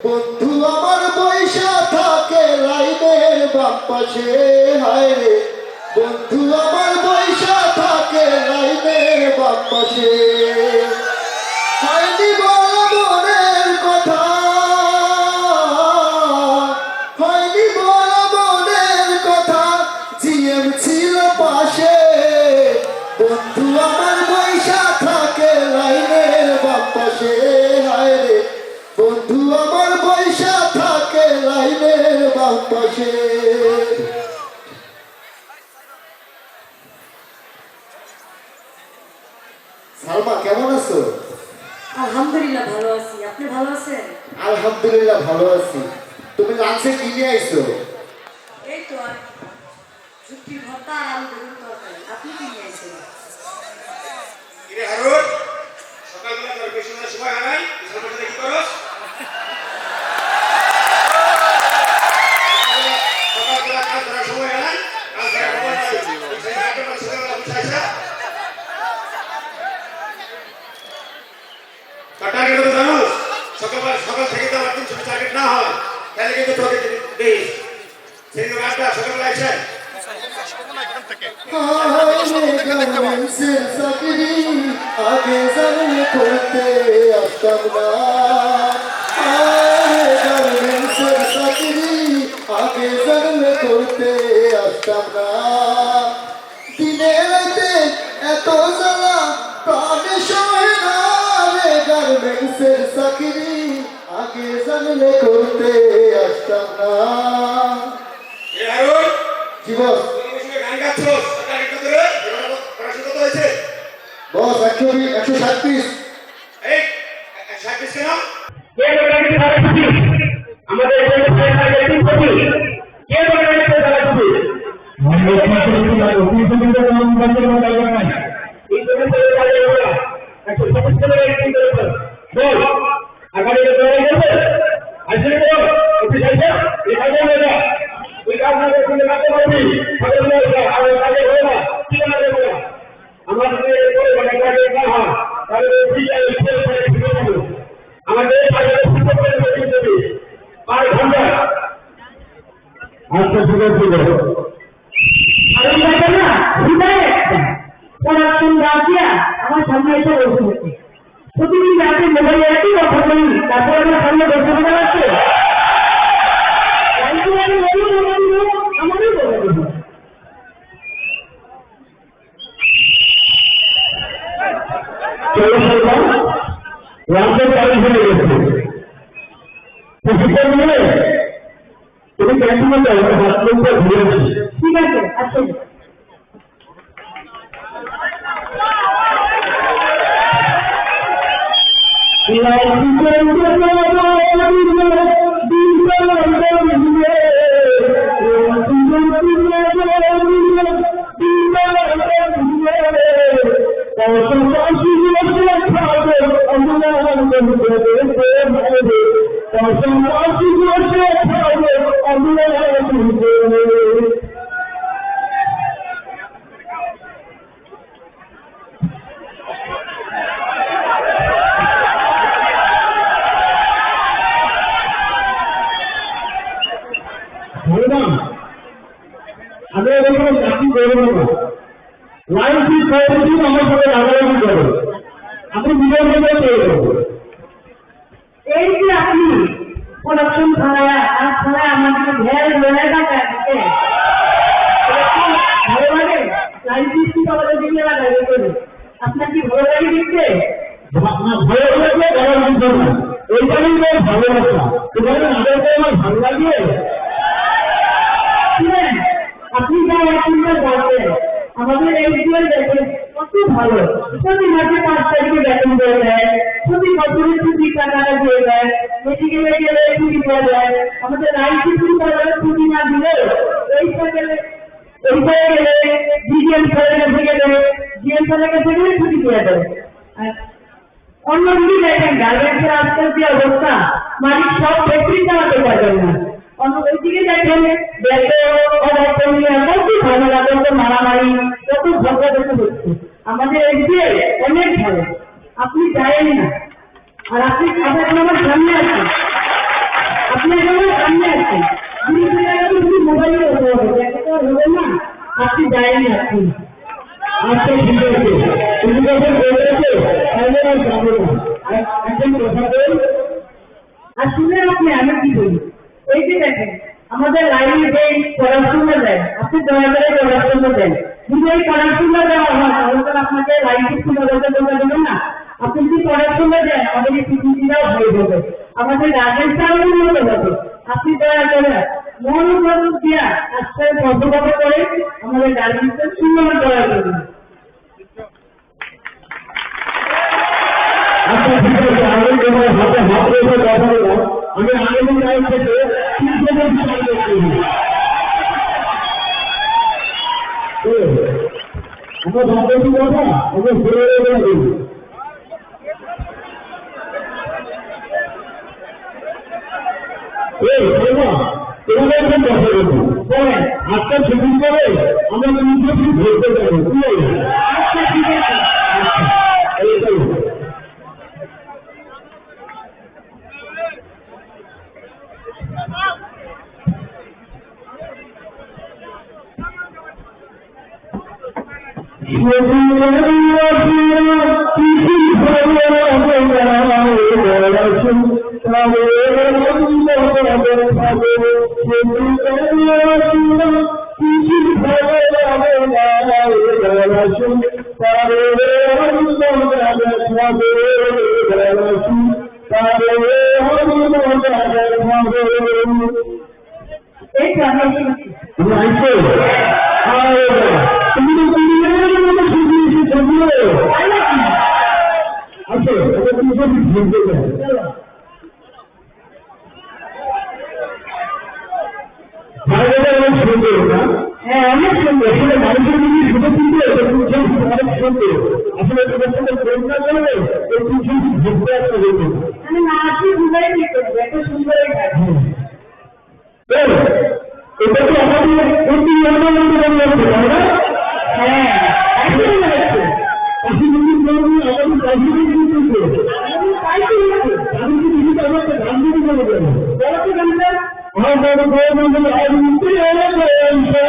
বন্ধু আমার পয়সা থাকে লাইনের বাম পাশে, হায় রে বন্ধু আমার পয়সা থাকে লাইনের বাম পাশে। হয়নি বলা মনের কথা, হয়নি বলা মনের কথা, জিএম ছিল পাশে। বন্ধু আমার পয়সা থাকে লাইনের বাম পাশে, হায় রে বন্ধু আমার পয়সা থাকে লাইনের বাম পাশে। সালমা কেমন আছো? আলহামদুলিল্লাহ ভালো আছি। আপনি ভালো আছেন? আলহামদুলিল্লাহ ভালো আছি। তুমি লাঞ্চে কি নিয়ে আইছো? এই তো আর ঝুঁকির ভর্তা আর আলু বেগুন তরকারি। আপনি কি নিয়ে আসেন? কিরে হারুন, সকালবেলা তোর পেছনের সময় হয় নাই, পেছনের মধ্যে কি করস? সকালবেলা কাজ করার সময় হয় নাই, কাজ করার সময় নাই। সেই আটটার সকালবেলা বুঝাইছে টার্গেট তো জানো, সকাল থেকে তো আমার 300 টার্গেট না হয় তাহলে কিন্তু তোকে দিস সেই আটটা সকালবেলা আসে গার্মেন্টসের চাকরি আগে জানলে করতে আসতাম না। গার্মেন্টসের চাকরি আগে জানলে করতে আসতাম না। দিনে রাতে এত জ্বালা প্রাণে সহে না রে। গার্মেন্টসের চাকরি আগে জানলে করতে আসতাম না। এ হারুন, কি বস? গান গাচ্ছস, টার্গেট কত রে? পড়াশোনা কত হয়েছে? বস 160 পিস। এই 60 পিস কেন? কে বলেছে তারা খুশি? আমাদের এখানে টার্গেট 3 কোটি। কে বলেছে তারা খুশি? আমরা খুশি না, খুশি কিন্তু নাম বন্ধ করা নাই। এই জন্য তারা বলা 125 করে রেটিং করেছে। বল আগামী দিনে গেছে আসলে তো অফিস আছে এখানে না ওই কাজ না করলে কাজ করবি ভালো না আর কাজে হবে না কি না দেবো আমাদের করে বলে কাজে না হয় তাহলে ঠিক আছে আমাদের কাজে সুযোগ করে দেবে আর ঘন্টা আজকে সুযোগ দিবে আর এই কথা না হৃদয়ে পড়াশোনা রাখিয়া আমার সামনে এসে বসে হচ্ছে প্রতিদিন রাতে মোবাইলে একই কথা বলি তারপর আমার সামনে বসে বসে আছে আমারই বলে দেবো চলো সরকার রাজ্যের কাজ হয়ে গেছে প্রশিক্ষণ নিলে তুমি ক্যান্টিনে যাও হাত লোকটা ঘুরে আসি ঠিক আছে আসুন আমি এরকম চাকরি করবো না লাইন ঠিক করেছি আমার সাথে রাগারাগি করবো আপনি বিজয় করে করবো এই যে আপনি প্রোডাকশন ছাড়া আর ছাড়া আমাকে ঘের ঘেরে টাকা দিতে ভালো লাগে লাইন ঠিক আমাদের দিকে লাগাই করে আপনার কি ভালো লাগে দেখতে ভালো লাগলে ভালো লাগবে না এইটাই ভালোবাসা তোমাদের আমাদেরকে আমার ভালো লাগে আপনি যা এখনকার বলছেন আমাদের এই জীবন দেখেন কত ভালো প্রতি মাসে 5 তারিখে বেতন দিয়ে দেয় প্রতি বছরের ছুটি টাকাটা দিয়ে দেয় মেডিকেলে গেলে ছুটি পাওয়া যায় আমাদের রাইট ছুটি পাওয়া ছুটি না দিলে এই গেলে ওইখানে গেলে জিএম স্যারের থেকে দেয় জিএম স্যারের কাছে গেলে ছুটি দিয়ে দেয় অন্যদিকে দেখেন গার্মেন্টসের আজকাল যে অবস্থা মালিক সব ফ্যাক্টরি চালাতে পারবেন না অন্যদিকে দেখেন ঝামেলা কত মারামারি কত ঝগড়া দেখতে হচ্ছে আমাদের এদিকে অনেক ভালো আপনি চাইেন না আর আপনি আমার সামনে আছেন আপনি একেবারে সামনে আসছেন, পুলিশের জায়গায় শুধু মোবাইলে কথা হবে, দেখা তো আর হবে না, আপনি যায়নি আপনি। আচ্ছা ঠিক আছে, তুমি যখন বলেছো তাহলে আর যাবো না। একজন কথা বল। আর শুনেন আপনি, আমি কি বলি, এই যে দেখেন আমাদের লাইনে যে পড়াশোনা দেয়, আপনি দয়া করে পড়াশোনা দেন, যদি এই পড়াশোনা দেওয়া হয় তাহলে তো আপনাকে লাইনে শোনা যাতে বোঝা দেবে না। আপনি যদি পড়াশোনা দেন আমাদের এই পৃথিবীটাও হয়ে যাবে, আমাদের রাজস্থানও উন্নত হবে। আপনি দয়া করে মনোযোগ দিয়া আজকে পর্যবেক্ষণ করে আমাদের রাজস্থান সুন্দর দয়া করবেন। আচ্ছা ঠিক আছে, আমি তোমার হাতে হাত রেখে কথা বললাম। আমি আগামী লাইন থেকে 300 জন সামনে করছি। আমার ভাবছি কথা আমি ঘুরে বলবো। তোমাদের একটা কথা বলবো, আজকে ছুটি করে আমরা 300 ফিট ঘুরতে যাবো, কি বলো? আচ্ছা ঠিক আছে। এইটাই এই তো আমি শুনছি। তুমি তো মতো শিখিয়েছি ছবিও। তাই নাকি? আচ্ছা এটা তুমি সব ঘুরতে যাও। চলো। জায়গাটা অনেক সুন্দর না? হ্যাঁ অনেক সুন্দর। আসলে মানুষের যদি শুধু কিনতে অনেক সুন্দর। আসলে তোমার সাথে প্রেম না করলে এই কিছু ঘুরতে একটা হইতো। মানে না আসলে বুঝাই দিতে হবে, এত সুন্দরই থাকে। এটা তো আমাদের প্রতি আনন্দ লাগছে, তাই না? হ্যাঁ একদমই লাগছে। পাশে যদি বলবি আমাদের পাশে কিন্তু আমাদের পাইতে হচ্ছে। আমি কি দিদি আমাকে গান দিতে বলে দেবো। বলো তো গানটা। আমার বন্ধু আনতে এসে